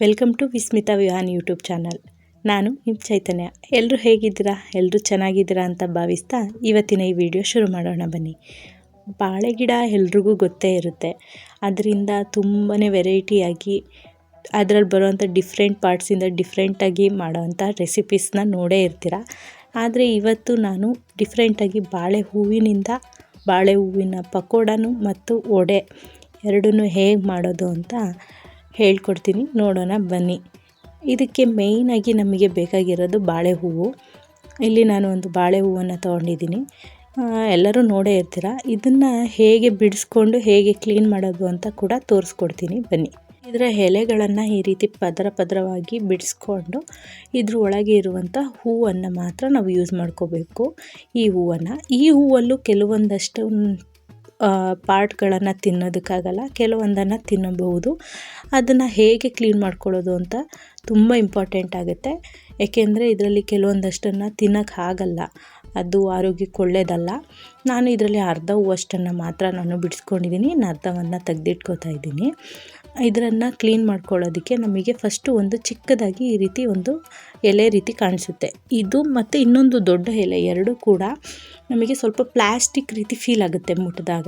Welcome to Vismita Vihaan YouTube channel. ನಾನು ನಿಮ್ಮ ಚೈತನ್ಯ. ಎಲ್ಲರೂ ಹೇಗಿದ್ದೀರಾ? ಎಲ್ಲರೂ ಚೆನ್ನಾಗಿದ್ದೀರಾ ಅಂತ ಭಾವಿಸ್ತಾ ಇವತ್ತಿನ ಈ ವಿಡಿಯೋ ಶುರು ಮಾಡೋಣ ಬನ್ನಿ. ಬಾಳೆ ಗಿಡ ಎಲ್ರಿಗೂ ಗೊತ್ತೇ ಇರುತ್ತೆ. ಅದರಿಂದ ತುಂಬಾ ವೆರೈಟಿಯಾಗಿ ಅದರಲ್ಲಿ ಬರುವಂಥ ಡಿಫ್ರೆಂಟ್ ಪಾರ್ಟ್ಸಿಂದ ಡಿಫ್ರೆಂಟಾಗಿ ಮಾಡೋವಂಥ ರೆಸಿಪೀಸ್ನ ನೋಡೇ ಇರ್ತೀರ. ಆದರೆ ಇವತ್ತು ನಾನು ಡಿಫ್ರೆಂಟಾಗಿ ಬಾಳೆ ಹೂವಿನ ಪಕೋಡನು ಮತ್ತು ವಡೆ ಎರಡನ್ನೂ ಹೇಗೆ ಮಾಡೋದು ಅಂತ ಹೇಳ್ಕೊಡ್ತೀನಿ, ನೋಡೋಣ ಬನ್ನಿ. ಇದಕ್ಕೆ ಮೇಯ್ನಾಗಿ ನಮಗೆ ಬೇಕಾಗಿರೋದು ಬಾಳೆ ಹೂವು. ಇಲ್ಲಿ ನಾನು ಒಂದು ಬಾಳೆ ಹೂವನ್ನು ತೊಗೊಂಡಿದ್ದೀನಿ. ಎಲ್ಲರೂ ನೋಡೇ ಇರ್ತೀರ. ಇದನ್ನು ಹೇಗೆ ಬಿಡಿಸ್ಕೊಂಡು ಹೇಗೆ ಕ್ಲೀನ್ ಮಾಡೋದು ಅಂತ ಕೂಡ ತೋರಿಸ್ಕೊಡ್ತೀನಿ ಬನ್ನಿ. ಇದರ ಎಲೆಗಳನ್ನು ಈ ರೀತಿ ಪದರವಾಗಿ ಬಿಡಿಸ್ಕೊಂಡು ಇದ್ರ ಒಳಗೆ ಇರುವಂಥ ಹೂವನ್ನು ಮಾತ್ರ ನಾವು ಯೂಸ್ ಮಾಡ್ಕೋಬೇಕು. ಈ ಹೂವಲ್ಲೂ ಕೆಲವೊಂದಷ್ಟು ಪಾರ್ಟ್ಗಳನ್ನು ತಿನ್ನೋದಕ್ಕಾಗಲ್ಲ, ಕೆಲವೊಂದನ್ನು ತಿನ್ನಬಹುದು. ಅದನ್ನು ಹೇಗೆ ಕ್ಲೀನ್ ಮಾಡ್ಕೊಳ್ಳೋದು ಅಂತ ತುಂಬ ಇಂಪಾರ್ಟೆಂಟ್ ಆಗುತ್ತೆ. ಏಕೆಂದರೆ ಇದರಲ್ಲಿ ಕೆಲವೊಂದಷ್ಟನ್ನು ತಿನ್ನೋಕ್ಕಾಗಲ್ಲ, ಅದು ಆರೋಗ್ಯಕ್ಕೆ ಒಳ್ಳೆಯದಲ್ಲ. ನಾನು ಇದರಲ್ಲಿ ಅರ್ಧ ಹೂವಷ್ಟನ್ನು ಮಾತ್ರ ನಾನು ಬಿಡಿಸ್ಕೊಂಡಿದ್ದೀನಿ, ಇನ್ನು ಅರ್ಧವನ್ನು ತೆಗೆದಿಟ್ಕೋತಾ ಇದ್ದೀನಿ. ಇದನ್ನು ಕ್ಲೀನ್ ಮಾಡ್ಕೊಳ್ಳೋದಕ್ಕೆ ನಮಗೆ ಫಸ್ಟು ಒಂದು ಚಿಕ್ಕದಾಗಿ ಈ ರೀತಿ ಒಂದು ಎಲೆ ರೀತಿ ಕಾಣಿಸುತ್ತೆ. ಇದು ಮತ್ತು ಇನ್ನೊಂದು ದೊಡ್ಡ ಎಲೆ ಎರಡೂ ಕೂಡ ನಮಗೆ ಸ್ವಲ್ಪ ಪ್ಲ್ಯಾಸ್ಟಿಕ್ ರೀತಿ ಫೀಲ್ ಆಗುತ್ತೆ ಮುಟ್ಟಿದಾಗ.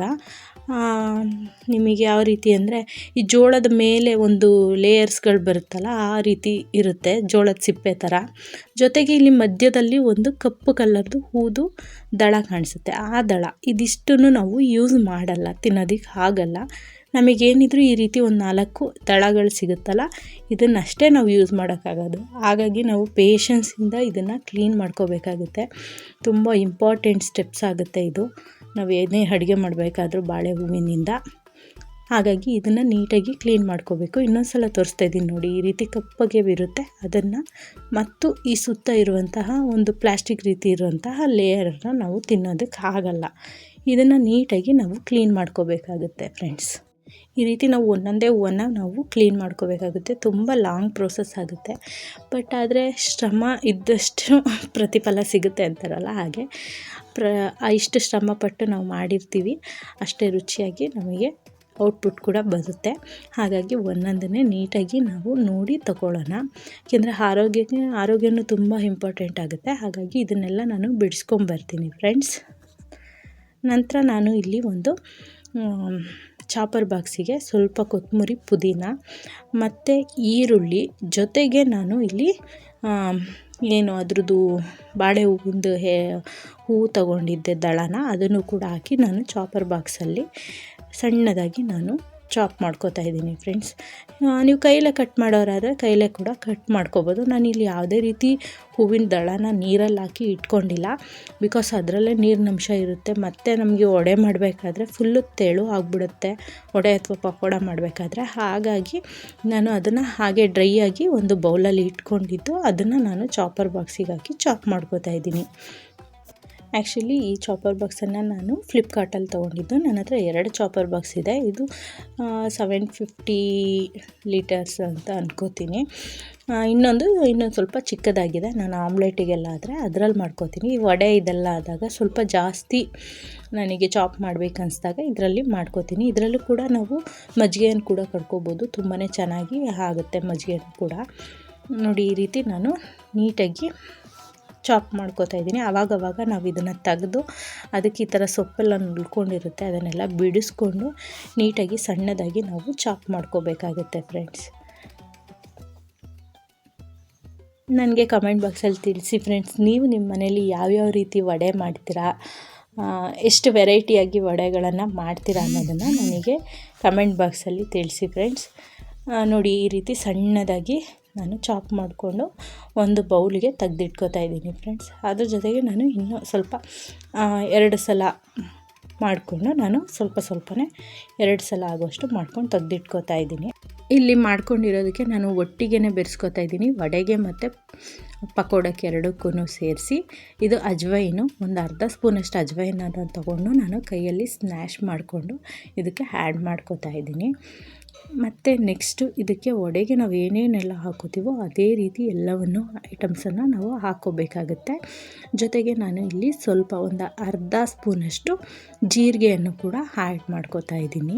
ನಿಮಗೆ ಯಾವ ರೀತಿ ಅಂದರೆ ಈ ಜೋಳದ ಮೇಲೆ ಒಂದು ಲೇಯರ್ಸ್ಗಳು ಬರುತ್ತಲ್ಲ, ಆ ರೀತಿ ಇರುತ್ತೆ, ಜೋಳದ ಸಿಪ್ಪೆ ಥರ. ಜೊತೆಗೆ ಇಲ್ಲಿ ಮಧ್ಯದಲ್ಲಿ ಒಂದು ಕಪ್ಪು ಕಲರ್ದು ಹೂದು ದಳ ಕಾಣಿಸುತ್ತೆ. ಆ ದಳ ಇದಿಷ್ಟನ್ನು ನಾವು ಯೂಸ್ ಮಾಡಲ್ಲ, ತಿನ್ನೋದಕ್ಕೆ ಆಗಲ್ಲ. ನಮಗೇನಿದ್ರು ಈ ರೀತಿ ಒಂದು 4 ದಳಗಳು ಸಿಗುತ್ತಲ್ಲ, ಇದನ್ನಷ್ಟೇ ನಾವು ಯೂಸ್ ಮಾಡೋಕ್ಕಾಗೋದು. ಹಾಗಾಗಿ ನಾವು ಪೇಷನ್ಸಿಂದ ಇದನ್ನು ಕ್ಲೀನ್ ಮಾಡ್ಕೋಬೇಕಾಗುತ್ತೆ. ತುಂಬ ಇಂಪಾರ್ಟೆಂಟ್ ಸ್ಟೆಪ್ಸ್ ಆಗುತ್ತೆ ಇದು, ನಾವು ಏನೇ ಅಡುಗೆ ಮಾಡಬೇಕಾದ್ರೂ ಬಾಳೆ ಹೂವಿನಿಂದ. ಹಾಗಾಗಿ ಇದನ್ನು ನೀಟಾಗಿ ಕ್ಲೀನ್ ಮಾಡ್ಕೋಬೇಕು. ಇನ್ನೊಂದು ಸಲ ತೋರಿಸ್ತಾ ಇದ್ದೀನಿ ನೋಡಿ, ಈ ರೀತಿ ಕಪ್ಪಗೆ ಇರುತ್ತೆ. ಅದನ್ನು ಮತ್ತು ಈ ಸುತ್ತ ಇರುವಂತಹ ಒಂದು ಪ್ಲ್ಯಾಸ್ಟಿಕ್ ರೀತಿ ಇರುವಂತಹ ಲೇಯರನ್ನು ನಾವು ತಿನ್ನೋದಕ್ಕೆ ಆಗಲ್ಲ. ಇದನ್ನು ನೀಟಾಗಿ ನಾವು ಕ್ಲೀನ್ ಮಾಡ್ಕೋಬೇಕಾಗುತ್ತೆ ಫ್ರೆಂಡ್ಸ್. ಈ ರೀತಿ ನಾವು ಒಂದೊಂದೇ ಹೂವನ್ನು ನಾವು ಕ್ಲೀನ್ ಮಾಡ್ಕೋಬೇಕಾಗುತ್ತೆ. ತುಂಬ ಲಾಂಗ್ ಪ್ರೋಸೆಸ್ ಆಗುತ್ತೆ, ಬಟ್ ಆದರೆ ಶ್ರಮ ಇದ್ದಷ್ಟು ಪ್ರತಿಫಲ ಸಿಗುತ್ತೆ ಅಂತಾರಲ್ಲ ಹಾಗೆ. ಇಷ್ಟು ಶ್ರಮಪಟ್ಟು ನಾವು ಮಾಡಿರ್ತೀವಿ, ಅಷ್ಟೇ ರುಚಿಯಾಗಿ ನಮಗೆ ಔಟ್ಪುಟ್ ಕೂಡ ಬರುತ್ತೆ. ಹಾಗಾಗಿ ಒಂದೊಂದನ್ನೇ ನೀಟಾಗಿ ನಾವು ನೋಡಿ ತಗೊಳ್ಳೋಣ. ಏಕೆಂದರೆ ಆರೋಗ್ಯನೂ ತುಂಬ ಇಂಪಾರ್ಟೆಂಟ್ ಆಗುತ್ತೆ. ಹಾಗಾಗಿ ಇದನ್ನೆಲ್ಲ ನಾನು ಬಿಡಿಸ್ಕೊಂಬರ್ತೀನಿ ಫ್ರೆಂಡ್ಸ್. ನಂತರ ನಾನು ಇಲ್ಲಿ ಒಂದು ಚಾಪರ್ ಬಾಕ್ಸಿಗೆ ಸ್ವಲ್ಪ ಕೊತ್ತಂಬರಿ, ಪುದೀನ ಮತ್ತು ಈರುಳ್ಳಿ, ಜೊತೆಗೆ ನಾನು ಇಲ್ಲಿ ಅದ್ರದ್ದು ಬಾಳೆ ಹೂವಿಂದು ಹೂವು ತಗೊಂಡಿದ್ದೆ ದಳನ, ಅದನ್ನು ಕೂಡ ಹಾಕಿ ನಾನು ಚಾಪರ್ ಬಾಕ್ಸಲ್ಲಿ ಸಣ್ಣದಾಗಿ ನಾನು ಚಾಪ್ ಮಾಡ್ಕೋತಾ ಇದ್ದೀನಿ ಫ್ರೆಂಡ್ಸ್. ನೀವು ಕೈಲೇ ಕಟ್ ಮಾಡೋರಾದರೆ ಕೈಲೇ ಕೂಡ ಕಟ್ ಮಾಡ್ಕೋಬೋದು. ನಾನಿಲ್ಲಿ ಯಾವುದೇ ರೀತಿ ಹೂವಿನ ದಳನ ನೀರಲ್ಲಿ ಹಾಕಿ ಇಟ್ಕೊಂಡಿಲ್ಲ, ಬಿಕಾಸ್ ಅದರಲ್ಲೇ ನೀರಿನಂಶ ಇರುತ್ತೆ. ಮತ್ತು ನಮಗೆ ವಡೆ ಮಾಡಬೇಕಾದ್ರೆ ಫುಲ್ಲು ತೆಳು ಆಗಿಬಿಡುತ್ತೆ, ವಡೆ ಅಥವಾ ಪಕೋಡ ಮಾಡಬೇಕಾದ್ರೆ. ಹಾಗಾಗಿ ನಾನು ಅದನ್ನು ಹಾಗೆ ಡ್ರೈ ಆಗಿ ಒಂದು ಬೌಲಲ್ಲಿ ಇಟ್ಕೊಂಡಿದ್ದು ಅದನ್ನು ನಾನು ಚಾಪರ್ ಬಾಕ್ಸಿಗೆ ಹಾಕಿ ಚಾಪ್ ಮಾಡ್ಕೋತಾ ಇದ್ದೀನಿ. ಆ್ಯಕ್ಚುಲಿ ಈ ಚಾಪರ್ ಬಾಕ್ಸನ್ನು ನಾನು ಫ್ಲಿಪ್ಕಾರ್ಟಲ್ಲಿ ತೊಗೊಂಡಿದ್ದು. ನನ್ನ ಹತ್ರ 2 ಚಾಪರ್ ಬಾಕ್ಸ್ ಇದೆ. ಇದು 750 ಲೀಟರ್ಸ್ ಅಂತ ಅನ್ಕೋತೀನಿ. ಇನ್ನೊಂದು ಸ್ವಲ್ಪ ಚಿಕ್ಕದಾಗಿದೆ. ನಾನು ಆಮ್ಲೆಟಿಗೆಲ್ಲ ಆದರೆ ಅದರಲ್ಲಿ ಮಾಡ್ಕೋತೀನಿ. ಈ ವಡೆ ಇದೆಲ್ಲ ಆದಾಗ ಸ್ವಲ್ಪ ಜಾಸ್ತಿ ನನಗೆ ಚಾಪ್ ಮಾಡಬೇಕನ್ನಿಸ್ದಾಗ ಇದರಲ್ಲಿ ಮಾಡ್ಕೋತೀನಿ. ಇದರಲ್ಲೂ ಕೂಡ ನಾವು ಮಜ್ಜಿಗೆಯನ್ನು ಕೂಡ ಕಡ್ಕೋಬೋದು, ತುಂಬಾ ಚೆನ್ನಾಗಿ ಆಗುತ್ತೆ ಮಜ್ಜಿಗೆಯನ್ನು ಕೂಡ. ನೋಡಿ, ಈ ರೀತಿ ನಾನು ನೀಟಾಗಿ ಚಾಪ್ ಮಾಡ್ಕೋತಾ ಇದ್ದೀನಿ. ಆವಾಗವಾಗ ನಾವು ಇದನ್ನು ತೆಗೆದು ಅದಕ್ಕೆ ಈ ಥರ ಸೊಪ್ಪೆಲ್ಲ ಉಳ್ಕೊಂಡಿರುತ್ತೆ, ಅದನ್ನೆಲ್ಲ ಬಿಡಿಸ್ಕೊಂಡು ನೀಟಾಗಿ ಸಣ್ಣದಾಗಿ ನಾವು ಚಾಪ್ ಮಾಡ್ಕೋಬೇಕಾಗುತ್ತೆ ಫ್ರೆಂಡ್ಸ್. ನನಗೆ ಕಮೆಂಟ್ ಬಾಕ್ಸಲ್ಲಿ ತಿಳಿಸಿ ಫ್ರೆಂಡ್ಸ್, ನೀವು ನಿಮ್ಮ ಮನೇಲಿ ಯಾವ್ಯಾವ ರೀತಿ ವಡೆ ಮಾಡ್ತೀರಾ, ಎಷ್ಟು ವೆರೈಟಿಯಾಗಿ ವಡೆಗಳನ್ನು ಮಾಡ್ತೀರಾ ಅನ್ನೋದನ್ನು ನನಗೆ ಕಮೆಂಟ್ ಬಾಕ್ಸಲ್ಲಿ ತಿಳಿಸಿ ಫ್ರೆಂಡ್ಸ್. ನೋಡಿ, ಈ ರೀತಿ ಸಣ್ಣದಾಗಿ ನಾನು ಚಾಪ್ ಮಾಡಿಕೊಂಡು ಒಂದು ಬೌಲಿಗೆ ತೆಗೆದಿಟ್ಕೋತಾ ಇದ್ದೀನಿ ಫ್ರೆಂಡ್ಸ್. ಅದ್ರ ಜೊತೆಗೆ ನಾನು ಇನ್ನೂ ಸ್ವಲ್ಪ 2 ಸಲ ಮಾಡಿಕೊಂಡು ನಾನು ಸ್ವಲ್ಪನೇ 2 ಸಲ ಆಗುವಷ್ಟು ಮಾಡ್ಕೊಂಡು ತೆಗೆದಿಟ್ಕೋತಾ ಇದ್ದೀನಿ. ಇಲ್ಲಿ ಮಾಡ್ಕೊಂಡಿರೋದಕ್ಕೆ ನಾನು ಒಟ್ಟಿಗೆ ಬೆರೆಸ್ಕೋತಾ ಇದ್ದೀನಿ, ವಡೆಗೆ ಮತ್ತು ಪಕೋಡಕ್ಕೆ ಎರಡಕ್ಕೂ ಸೇರಿಸಿ. ಇದು ಅಜ್ವೈನು, ಒಂದು ಅರ್ಧ ಸ್ಪೂನಷ್ಟು ಅಜ್ವೈನನ್ನು ತೊಗೊಂಡು ನಾನು ಕೈಯಲ್ಲಿ ಸ್ನ್ಯಾಶ್ ಮಾಡಿಕೊಂಡು ಇದಕ್ಕೆ ಆ್ಯಡ್ ಮಾಡ್ಕೋತಾ ಇದ್ದೀನಿ. ಮತ್ತು ನೆಕ್ಸ್ಟು ಇದಕ್ಕೆ ವಡೆಗೆ ನಾವು ಏನೇನೆಲ್ಲ ಹಾಕೋತೀವೋ ಅದೇ ರೀತಿ ಎಲ್ಲವನ್ನು ಐಟಮ್ಸನ್ನು ನಾವು ಹಾಕ್ಕೋಬೇಕಾಗುತ್ತೆ. ಜೊತೆಗೆ ನಾನು ಇಲ್ಲಿ ಸ್ವಲ್ಪ ಒಂದು ಅರ್ಧ ಸ್ಪೂನಷ್ಟು ಜೀರಿಗೆಯನ್ನು ಕೂಡ ಆ್ಯಡ್ ಮಾಡ್ಕೋತಾ ಇದ್ದೀನಿ.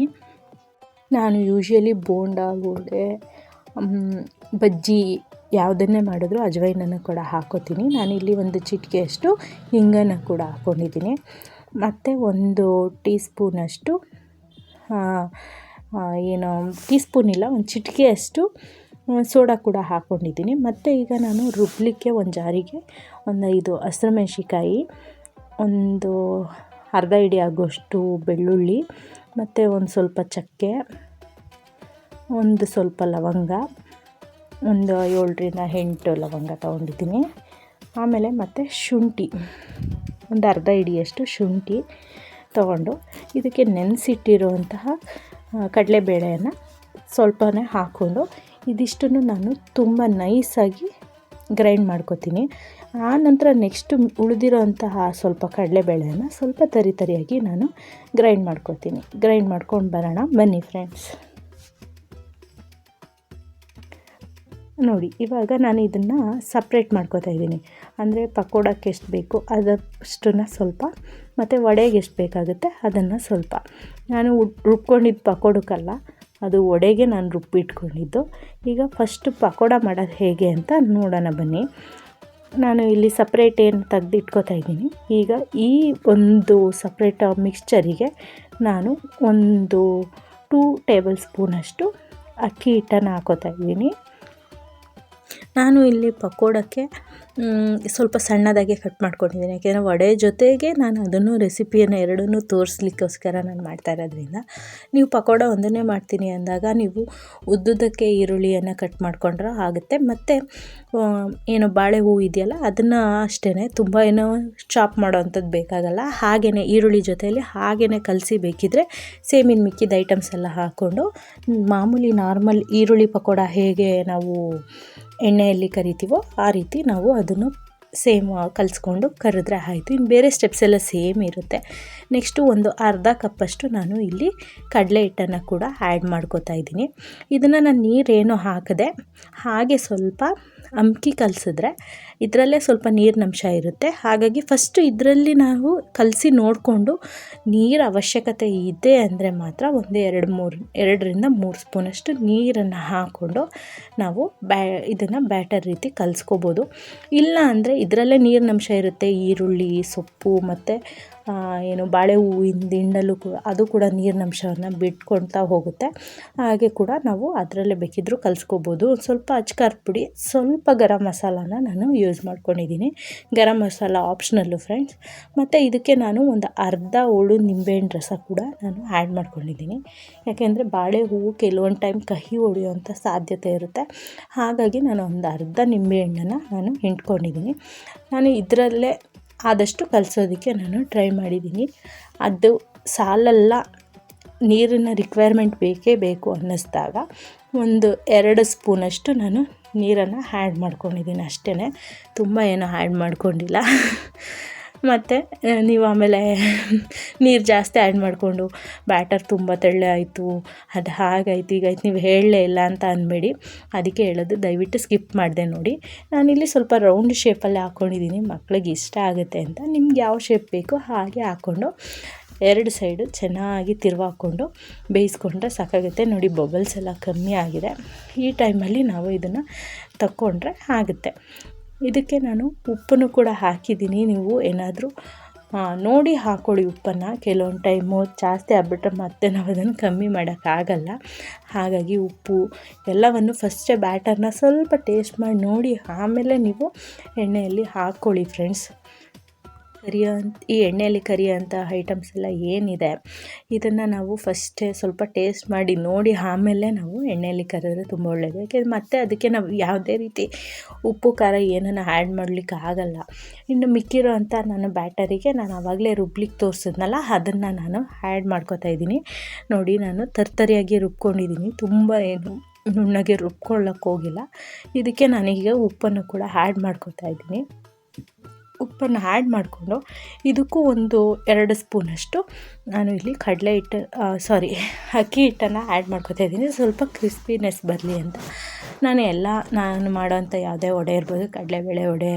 ನಾನು ಯೂಶ್ವಲಿ ಬೋಂಡ, ವಡೆ ಬಜ್ಜಿ ಯಾವುದನ್ನೇ ಮಾಡಿದ್ರೂ ಅಜವಾಯಿನನ್ನು ಕೂಡ ಹಾಕ್ಕೋತೀನಿ. ನಾನಿಲ್ಲಿ ಒಂದು ಚಿಟಿಕೆಯಷ್ಟು ಹಿಂಗನ್ನು ಕೂಡ ಹಾಕ್ಕೊಂಡಿದ್ದೀನಿ. ಮತ್ತು 1 ಟೀ ಸ್ಪೂನಷ್ಟು ಟೀ ಸ್ಪೂನ್ ಇಲ್ಲ, ಒಂದು ಚಿಟಿಕೆಯಷ್ಟು ಸೋಡಾ ಕೂಡ ಹಾಕ್ಕೊಂಡಿದ್ದೀನಿ. ಮತ್ತು ಈಗ ನಾನು ರುಬ್ಬಲಿಕ್ಕೆ ಒಂದು ಜಾರಿಗೆ ಒಂದು 5 ಹಸಿಮೆಣ್ಸಿಕಾಯಿ, ಒಂದು ಅರ್ಧ ಹಿಡಿ ಆಗುವಷ್ಟು ಬೆಳ್ಳುಳ್ಳಿ, ಮತ್ತು ಒಂದು ಸ್ವಲ್ಪ ಚಕ್ಕೆ, ಒಂದು ಸ್ವಲ್ಪ ಲವಂಗ, ಒಂದು 7ರಿಂದ 8 ಲವಂಗ ತೊಗೊಂಡಿದ್ದೀನಿ. ಆಮೇಲೆ ಮತ್ತು ಶುಂಠಿ, ಒಂದು ಅರ್ಧ ಹಿಡಿಯಷ್ಟು ಶುಂಠಿ ತೊಗೊಂಡು ಇದಕ್ಕೆ ನೆನೆಸಿಟ್ಟಿರುವಂತಹ ಕಡಲೆಬೇಳೆಯನ್ನು ಸ್ವಲ್ಪನೇ ಹಾಕ್ಕೊಂಡು ಇದಿಷ್ಟನ್ನು ನಾನು ತುಂಬ ನೈಸಾಗಿ ಗ್ರೈಂಡ್ ಮಾಡ್ಕೊತೀನಿ. ಆ ನಂತರ ನೆಕ್ಸ್ಟು ಉಳಿದಿರೋಂತಹ ಸ್ವಲ್ಪ ಕಡಲೆಬೇಳೆಯನ್ನು ಸ್ವಲ್ಪ ತರಿಯಾಗಿ ನಾನು ಗ್ರೈಂಡ್ ಮಾಡ್ಕೊತೀನಿ. ಗ್ರೈಂಡ್ ಮಾಡ್ಕೊಂಡು ಬರೋಣ ಬನ್ನಿ ಫ್ರೆಂಡ್ಸ್. ನೋಡಿ, ಇವಾಗ ನಾನು ಇದನ್ನು ಸಪ್ರೇಟ್ ಮಾಡ್ಕೊತಾ ಇದ್ದೀನಿ. ಅಂದರೆ ಪಕೋಡಕ್ಕೆ ಎಷ್ಟು ಬೇಕು ಅದಷ್ಟನ್ನು ಸ್ವಲ್ಪ, ಮತ್ತು ವಡೆಗೆ ಎಷ್ಟು ಬೇಕಾಗುತ್ತೆ ಅದನ್ನು ಸ್ವಲ್ಪ. ನಾನು ರುಬ್ಕೊಂಡಿದ್ದು ಪಕೋಡಕ್ಕಲ್ಲ, ಅದು ವಡೆಗೆ ನಾನು ರುಬ್ಬಿಟ್ಕೊಂಡಿದ್ದು. ಈಗ ಫಸ್ಟು ಪಕೋಡ ಮಾಡೋದು ಹೇಗೆ ಅಂತ ನೋಡೋಣ ಬನ್ನಿ. ನಾನು ಇಲ್ಲಿ ಸಪ್ರೇಟ್ ಏನು ತೆಗೆದಿಟ್ಕೋತಾ ಇದ್ದೀನಿ. ಈಗ ಈ ಒಂದು ಸಪ್ರೇಟ್ ಮಿಕ್ಸ್ಚರಿಗೆ ನಾನು ಒಂದು 2 ಟೇಬಲ್ ಸ್ಪೂನಷ್ಟು ಅಕ್ಕಿ ಹಿಟ್ಟನ್ನು ಹಾಕೋತಾ ಇದ್ದೀನಿ. ನಾನು ಇಲ್ಲಿ ಪಕೋಡಕ್ಕೆ ಸ್ವಲ್ಪ ಸಣ್ಣದಾಗೆ ಕಟ್ ಮಾಡ್ಕೊಂಡಿದ್ದೀನಿ. ಯಾಕೆಂದರೆ ವಡೆ ಜೊತೆಗೆ ನಾನು ಅದನ್ನು ರೆಸಿಪಿಯನ್ನು ಎರಡನ್ನೂ ತೋರಿಸ್ಲಿಕ್ಕೋಸ್ಕರ ನಾನು ಮಾಡ್ತಾ ಇರೋದ್ರಿಂದ. ನೀವು ಪಕೋಡ ಒಂದನ್ನೇ ಮಾಡ್ತೀನಿ ಅಂದಾಗ ನೀವು ಉದ್ದುದಕ್ಕೆ ಈರುಳ್ಳಿಯನ್ನು ಕಟ್ ಮಾಡ್ಕೊಂಡ್ರೆ ಆಗುತ್ತೆ. ಮತ್ತು ಏನು ಬಾಳೆ ಹೂವು ಇದೆಯಲ್ಲ ಅದನ್ನು ಅಷ್ಟೇ, ತುಂಬ ಏನೋ ಚಾಪ್ ಮಾಡೋ ಅಂಥದ್ದು ಬೇಕಾಗಲ್ಲ. ಹಾಗೆಯೇ ಈರುಳ್ಳಿ ಜೊತೆಯಲ್ಲಿ ಹಾಗೆಯೇ ಕಲಸಿ ಬೇಕಿದ್ರೆ ಸೇಮಿನ ಮಿಕ್ಕಿದ ಐಟಮ್ಸ್ ಎಲ್ಲ ಹಾಕ್ಕೊಂಡು ಮಾಮೂಲಿ ನಾರ್ಮಲ್ ಈರುಳ್ಳಿ ಪಕೋಡ ಹೇಗೆ ನಾವು ಎಣ್ಣೆಯಲ್ಲಿ ಕರಿತೀವೋ ಆ ರೀತಿ ನಾವು ಅದನ್ನು ಸೇಮ್ ಕಲಿಸ್ಕೊಂಡು ಕರೆದ್ರೆ ಆಯಿತು. ಇನ್ನು ಬೇರೆ ಸ್ಟೆಪ್ಸ್ ಎಲ್ಲ ಸೇಮ್ ಇರುತ್ತೆ. ನೆಕ್ಸ್ಟು ಒಂದು ಅರ್ಧ ಕಪ್ಪಷ್ಟು ನಾನು ಇಲ್ಲಿ ಕಡಲೆ ಹಿಟ್ಟನ್ನು ಕೂಡ ಆ್ಯಡ್ ಮಾಡ್ಕೋತಾ ಇದ್ದೀನಿ. ಇದನ್ನು ನಾನು ನೀರೇನು ಹಾಕದೆ ಹಾಗೆ ಸ್ವಲ್ಪ ಅಮ್ಕಿ ಕಲಸಿದ್ರೆ ಇದರಲ್ಲೇ ಸ್ವಲ್ಪ ನೀರಿನಂಶ ಇರುತ್ತೆ. ಹಾಗಾಗಿ ಫಸ್ಟು ಇದರಲ್ಲಿ ನಾವು ಕಲಸಿ ನೋಡಿಕೊಂಡು ನೀರು ಅವಶ್ಯಕತೆ ಇದೆ ಅಂದರೆ ಮಾತ್ರ ಒಂದು 2ರಿಂದ 3 ಸ್ಪೂನಷ್ಟು ನೀರನ್ನು ಹಾಕ್ಕೊಂಡು ನಾವು ಇದನ್ನು ಬ್ಯಾಟರ್ ರೀತಿ ಕಲಿಸ್ಕೋಬೋದು. ಇಲ್ಲ ಅಂದರೆ ಇದರಲ್ಲೇ ನೀರಿನಂಶ ಇರುತ್ತೆ. ಈರುಳ್ಳಿ, ಸೊಪ್ಪು ಮತ್ತು ಏನು ಬಾಳೆ ಹೂವಿನ ದಿಂಡಲ್ಲೂ ಕೂಡ ಅದು ಕೂಡ ನೀರಿನಂಶವನ್ನು ಬಿಟ್ಕೊಳ್ತಾ ಹೋಗುತ್ತೆ. ಹಾಗೆ ಕೂಡ ನಾವು ಅದರಲ್ಲೇ ಬೇಕಿದ್ದರೂ ಕಲಿಸ್ಕೋಬೋದು. ಸ್ವಲ್ಪ ಅಚ್ಕಾರದ ಪುಡಿ, ಸ್ವಲ್ಪ ಗರಂ ಮಸಾಲಾನ ನಾನು ಯೂಸ್ ಮಾಡ್ಕೊಂಡಿದ್ದೀನಿ. Garam masala optional friends. ಮತ್ತು ಇದಕ್ಕೆ ನಾನು ಒಂದು ಅರ್ಧ ಹೋಳು ನಿಂಬೆಹಣ್ಣು ರಸ ಕೂಡ ನಾನು ಆ್ಯಡ್ ಮಾಡ್ಕೊಂಡಿದ್ದೀನಿ. ಯಾಕೆಂದರೆ ಬಾಳೆ ಹೂವು ಕೆಲವೊಂದು ಟೈಮ್ ಕಹಿ ಹೊಡೆಯುವಂಥ ಸಾಧ್ಯತೆ ಇರುತ್ತೆ. ಹಾಗಾಗಿ ನಾನು ಒಂದು ಅರ್ಧ ನಿಂಬೆಹಣ್ಣನ್ನು ನಾನು ಹಿಂಡ್ಕೊಂಡಿದ್ದೀನಿ. ನಾನು ಇದರಲ್ಲೇ ಆದಷ್ಟು ಕಲಿಸೋದಕ್ಕೆ ನಾನು ಟ್ರೈ ಮಾಡಿದ್ದೀನಿ. ಅದು ಸಾಲಲ್ಲ, ನೀರಿನ ರಿಕ್ವೈರ್ಮೆಂಟ್ ಬೇಕೇ ಬೇಕು ಅನ್ನಿಸ್ದಾಗ ಒಂದು 2 ಸ್ಪೂನಷ್ಟು ನಾನು ನೀರನ್ನು ಆ್ಯಡ್ ಮಾಡ್ಕೊಂಡಿದ್ದೀನಿ ಅಷ್ಟೇ. ತುಂಬ ಏನೂ ಆ್ಯಡ್ ಮಾಡ್ಕೊಂಡಿಲ್ಲ. ಮತ್ತು ನೀವು ಆಮೇಲೆ ನೀರು ಜಾಸ್ತಿ ಆ್ಯಡ್ ಮಾಡಿಕೊಂಡು ಬ್ಯಾಟರ್ ತುಂಬ ತೆಳ್ಳೆ ಆಯಿತು, ಅದು ಹಾಗಾಯ್ತು ಹೀಗಾಯ್ತು ನೀವು ಹೇಳಲೇ ಇಲ್ಲ ಅಂತ ಅಂದಬೇಡಿ. ಅದಕ್ಕೆ ಹೇಳೋದು, ದಯವಿಟ್ಟು ಸ್ಕಿಪ್ ಮಾಡಿದೆ ನೋಡಿ. ನಾನಿಲ್ಲಿ ಸ್ವಲ್ಪ ರೌಂಡ್ ಶೇಪಲ್ಲಿ ಹಾಕ್ಕೊಂಡಿದ್ದೀನಿ, ಮಕ್ಳಿಗೆ ಇಷ್ಟ ಆಗುತ್ತೆ ಅಂತ. ನಿಮ್ಗೆ ಯಾವ ಶೇಪ್ ಬೇಕೋ ಹಾಗೆ ಹಾಕ್ಕೊಂಡು 2 ಸೈಡು ಚೆನ್ನಾಗಿ ತಿರುವಾಕೊಂಡು ಬೇಯಿಸ್ಕೊಂಡ್ರೆ ಸಾಕಾಗುತ್ತೆ. ನೋಡಿ, ಬಬಲ್ಸ್ ಎಲ್ಲ ಕಮ್ಮಿ ಆಗಿದೆ. ಈ ಟೈಮಲ್ಲಿ ನಾವು ಇದನ್ನು ತಕ್ಕೊಂಡ್ರೆ ಆಗುತ್ತೆ. ಇದಕ್ಕೆ ನಾನು ಉಪ್ಪನ್ನು ಕೂಡ ಹಾಕಿದ್ದೀನಿ. ನೀವು ಏನಾದರೂ ನೋಡಿ ಹಾಕ್ಕೊಳ್ಳಿ ಉಪ್ಪನ್ನು. ಕೆಲವೊಂದು ಟೈಮು ಜಾಸ್ತಿ ಆಗ್ಬಿಟ್ರೆ ಮತ್ತೆ ನಾವು ಅದನ್ನು ಕಮ್ಮಿ ಮಾಡೋಕ್ಕಾಗಲ್ಲ. ಹಾಗಾಗಿ ಉಪ್ಪು ಎಲ್ಲವನ್ನು ಫಸ್ಟೇ ಬ್ಯಾಟರ್ನ ಸ್ವಲ್ಪ ಟೇಸ್ಟ್ ಮಾಡಿ ನೋಡಿ ಆಮೇಲೆ ನೀವು ಎಣ್ಣೆಯಲ್ಲಿ ಹಾಕ್ಕೊಳ್ಳಿ ಫ್ರೆಂಡ್ಸ್. ಈ ಎಣ್ಣೆಯಲ್ಲಿ ಕರಿಯೋಂಥ ಐಟಮ್ಸ್ ಎಲ್ಲ ಏನಿದೆ ಇದನ್ನು ನಾವು ಫಸ್ಟೇ ಸ್ವಲ್ಪ ಟೇಸ್ಟ್ ಮಾಡಿ ನೋಡಿ ಆಮೇಲೆ ನಾವು ಎಣ್ಣೆಯಲ್ಲಿ ಕರಿದ್ರೆ ತುಂಬ ಒಳ್ಳೆಯದು. ಯಾಕೆಂದರೆ ಮತ್ತೆ ಅದಕ್ಕೆ ನಾವು ಯಾವುದೇ ರೀತಿ ಉಪ್ಪು ಖಾರ ಏನನ್ನು ಆ್ಯಡ್ ಮಾಡಲಿಕ್ಕೆ ಆಗಲ್ಲ. ಇನ್ನು ಮಿಕ್ಕಿರೋ ಅಂಥ ನಾನು ಬ್ಯಾಟರಿಗೆ ನಾನು ಆವಾಗಲೇ ರುಬ್ಲಿಕ್ಕೆ ತೋರಿಸಿದ್ನಲ್ಲ ಅದನ್ನು ನಾನು ಆ್ಯಡ್ ಮಾಡ್ಕೊತಾ ಇದ್ದೀನಿ. ನೋಡಿ, ನಾನು ತರ್ತರಿಯಾಗಿ ರುಬ್ಕೊಂಡಿದ್ದೀನಿ, ತುಂಬ ಏನು ನುಣ್ಣಗೆ ರುಬ್ಕೊಳ್ಳೋಕ್ಕೆ ಹೋಗಿಲ್ಲ. ಇದಕ್ಕೆ ನಾನೀಗ ಉಪ್ಪನ್ನು ಕೂಡ ಆ್ಯಡ್ ಮಾಡ್ಕೊತಾ ಇದ್ದೀನಿ. ಉಪ್ಪನ್ನು ಆ್ಯಡ್ ಮಾಡಿಕೊಂಡು ಇದಕ್ಕೂ ಒಂದು 2 ಸ್ಪೂನಷ್ಟು ನಾನು ಇಲ್ಲಿ ಅಕ್ಕಿ ಹಿಟ್ಟನ್ನು ಆ್ಯಡ್ ಮಾಡ್ಕೊತಾ ಇದ್ದೀನಿ, ಸ್ವಲ್ಪ ಕ್ರಿಸ್ಪಿನೆಸ್ ಬರಲಿ ಅಂತ. ನಾನು ಮಾಡೋಂಥ ಯಾವುದೇ ವಡೆ ಇರ್ಬೋದು, ಕಡಲೆಬೇಳೆ ವಡೆ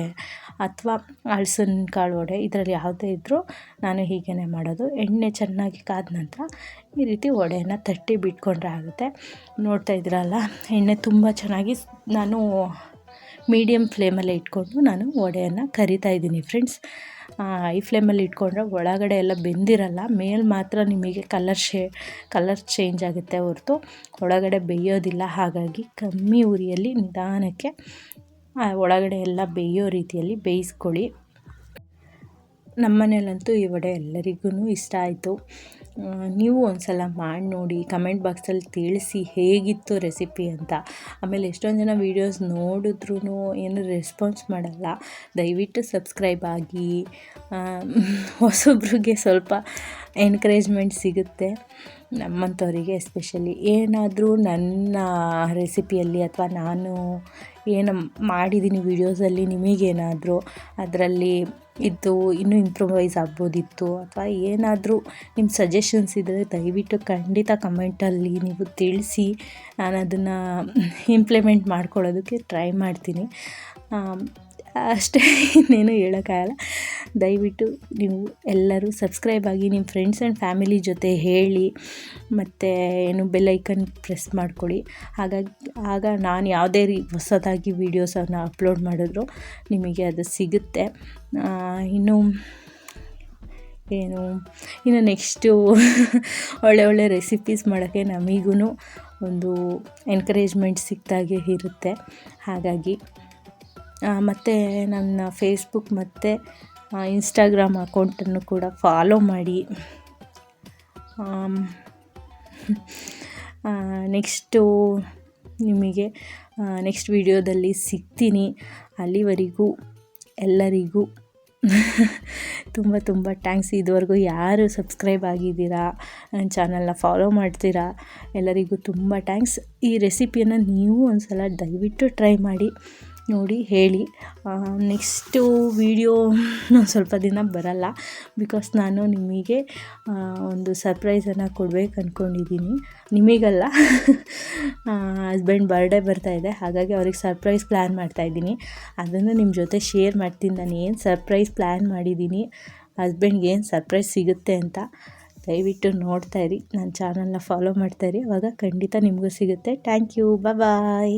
ಅಥವಾ ಹಲಸಿನ ಕಾಳು ವಡೆ, ಇದರಲ್ಲಿ ಯಾವುದೇ ಇದ್ದರೂ ನಾನು ಹೀಗೇ ಮಾಡೋದು. ಎಣ್ಣೆ ಚೆನ್ನಾಗಿ ಕಾದ ನಂತರ ಈ ರೀತಿ ವಡೆಯನ್ನು ತಟ್ಟಿ ಬಿಟ್ಕೊಂಡ್ರೆ ಆಗುತ್ತೆ. ನೋಡ್ತಾ ಇದ್ದೀರಲ್ಲ, ಎಣ್ಣೆ ತುಂಬ ಚೆನ್ನಾಗಿ ನಾನು ಮೀಡಿಯಮ್ ಫ್ಲೇಮಲ್ಲೇ ಇಟ್ಕೊಂಡು ನಾನು ವಡೆಯನ್ನು ಕರಿತಾ ಇದ್ದೀನಿ ಫ್ರೆಂಡ್ಸ್. ಹೈ ಫ್ಲೇಮಲ್ಲಿ ಇಟ್ಕೊಂಡ್ರೆ ಒಳಗಡೆ ಎಲ್ಲ ಬೆಂದಿರಲ್ಲ, ಮೇಲೆ ಮಾತ್ರ ನಿಮಗೆ ಕಲರ್ ಚೇಂಜ್ ಆಗುತ್ತೆ ಹೊರತು ಒಳಗಡೆ ಬೇಯೋದಿಲ್ಲ. ಹಾಗಾಗಿ ಕಮ್ಮಿ ಉರಿಯಲ್ಲಿ ನಿಧಾನಕ್ಕೆ ಒಳಗಡೆ ಎಲ್ಲ ಬೇಯೋ ರೀತಿಯಲ್ಲಿ ಬೇಯಿಸ್ಕೊಳ್ಳಿ. ನಮ್ಮ ಮನೇಲಂತೂ ಈ ವಡೆ ಎಲ್ಲರಿಗೂ ಇಷ್ಟ ಆಯಿತು. ನೀವು ಒಂದು ಸಲ ಮಾಡಿ ನೋಡಿ, ಕಮೆಂಟ್ ಬಾಕ್ಸಲ್ಲಿ ತಿಳಿಸಿ ಹೇಗಿತ್ತು ರೆಸಿಪಿ ಅಂತ. ಆಮೇಲೆ ಎಷ್ಟೊಂದು ಜನ ವೀಡಿಯೋಸ್ ನೋಡಿದ್ರೂ ಏನು ರೆಸ್ಪಾನ್ಸ್ ಮಾಡಲ್ಲ. ದಯವಿಟ್ಟು ಸಬ್ಸ್ಕ್ರೈಬ್ ಆಗಿ, ಹೊಸೊಬ್ರಿಗೆ ಸ್ವಲ್ಪ ಎನ್ಕರೇಜ್ಮೆಂಟ್ ಸಿಗುತ್ತೆ. ನಮ್ಮಂಥವರಿಗೆ ಎಸ್ಪೆಷಲಿ ಏನಾದರೂ ನನ್ನ ರೆಸಿಪಿಯಲ್ಲಿ ಅಥವಾ ನಾನು ಏನು ಮಾಡಿದ್ದೀನಿ ವೀಡಿಯೋಸಲ್ಲಿ ನಿಮಗೇನಾದರೂ ಅದರಲ್ಲಿ ಇದು ಇನ್ನೂ ಇಂಪ್ರೂವೈಸ್ ಆಗ್ಬೋದಿತ್ತು ಅಥವಾ ಏನಾದರೂ ನಿಮ್ಮ ಸಜೆಷನ್ಸ್ ಇದ್ದರೆ ದಯವಿಟ್ಟು ಖಂಡಿತ ಕಮೆಂಟಲ್ಲಿ ನೀವು ತಿಳಿಸಿ. ನಾನು ಅದನ್ನು ಇಂಪ್ಲಿಮೆಂಟ್ ಮಾಡ್ಕೊಳ್ಳೋದಕ್ಕೆ ಟ್ರೈ ಮಾಡ್ತೀನಿ. ಅಷ್ಟೇ, ಇನ್ನೇನು ಹೇಳೋಕ್ಕಾಗಲ್ಲ. ದಯವಿಟ್ಟು ನೀವು ಎಲ್ಲರೂ ಸಬ್ಸ್ಕ್ರೈಬ್ ಆಗಿ ನಿಮ್ಮ ಫ್ರೆಂಡ್ಸ್ ಆ್ಯಂಡ್ ಫ್ಯಾಮಿಲಿ ಜೊತೆ ಹೇಳಿ, ಮತ್ತು ಏನು ಬೆಲ್ ಐಕನ್ ಪ್ರೆಸ್ ಮಾಡ್ಕೊಳ್ಳಿ. ಆಗ ನಾನು ಯಾವುದೇ ಹೊಸದಾಗಿ ವೀಡಿಯೋಸನ್ನು ಅಪ್ಲೋಡ್ ಮಾಡಿದ್ರು ನಿಮಗೆ ಅದು ಸಿಗುತ್ತೆ. ಇನ್ನು ನೆಕ್ಸ್ಟು ಒಳ್ಳೆ ರೆಸಿಪೀಸ್ ಮಾಡೋಕ್ಕೆ ನಮಗೂ ಒಂದು ಎನ್ಕರೇಜ್ಮೆಂಟ್ ಸಿಕ್ತಾಗೆ ಇರುತ್ತೆ. ಹಾಗಾಗಿ ಮತ್ತು ನನ್ನ ಫೇಸ್ಬುಕ್ ಮತ್ತು ಇನ್ಸ್ಟಾಗ್ರಾಮ್ ಅಕೌಂಟನ್ನು ಕೂಡ ಫಾಲೋ ಮಾಡಿ. ನೆಕ್ಸ್ಟು ನಿಮಗೆ ನೆಕ್ಸ್ಟ್ ವಿಡಿಯೋದಲ್ಲಿ ಸಿಗ್ತೀನಿ. ಅಲ್ಲಿವರೆಗೂ ಎಲ್ಲರಿಗೂ ತುಂಬ ಥ್ಯಾಂಕ್ಸ್. ಇದುವರೆಗೂ ಯಾರು ಸಬ್ಸ್ಕ್ರೈಬ್ ಆಗಿದ್ದೀರಾ, ನನ್ನ ಚಾನಲ್ನ ಫಾಲೋ ಮಾಡ್ತೀರಾ, ಎಲ್ಲರಿಗೂ ತುಂಬ ಥ್ಯಾಂಕ್ಸ್. ಈ ರೆಸಿಪಿಯನ್ನು ನೀವು ಒಂದು ಸಲ ದಯವಿಟ್ಟು ಟ್ರೈ ಮಾಡಿ ನೋಡಿ, ಹೇಳಿ. ನೆಕ್ಸ್ಟು ವಿಡಿಯೋ ಸ್ವಲ್ಪ ದಿನ ಬರಲ್ಲ, ಬಿಕಾಸ್ ನಾನು ನಿಮಗೆ ಒಂದು ಸರ್ಪ್ರೈಸನ್ನು ಕೊಡಬೇಕು ಅಂದ್ಕೊಂಡಿದ್ದೀನಿ. ನಿಮಗಲ್ಲ, ಹಸ್ಬೆಂಡ್ ಬರ್ಡೇ ಬರ್ತಾಯಿದೆ, ಹಾಗಾಗಿ ಅವ್ರಿಗೆ ಸರ್ಪ್ರೈಸ್ ಪ್ಲ್ಯಾನ್ ಮಾಡ್ತಾಯಿದ್ದೀನಿ. ಅದನ್ನು ನಿಮ್ಮ ಜೊತೆ ಶೇರ್ ಮಾಡ್ತೀನಿ. ನಾನು ಏನು ಸರ್ಪ್ರೈಸ್ ಪ್ಲ್ಯಾನ್ ಮಾಡಿದ್ದೀನಿ, ಹಸ್ಬೆಂಡ್ಗೆ ಏನು ಸರ್ಪ್ರೈಸ್ ಸಿಗುತ್ತೆ ಅಂತ. ದಯವಿಟ್ಟು ನೋಡ್ತಾಯಿರಿ, ನನ್ನ ಚಾನಲ್ನ ಫಾಲೋ ಮಾಡ್ತಾಯಿರಿ, ಆವಾಗ ಖಂಡಿತ ನಿಮಗೂ ಸಿಗುತ್ತೆ. Thank you, bye.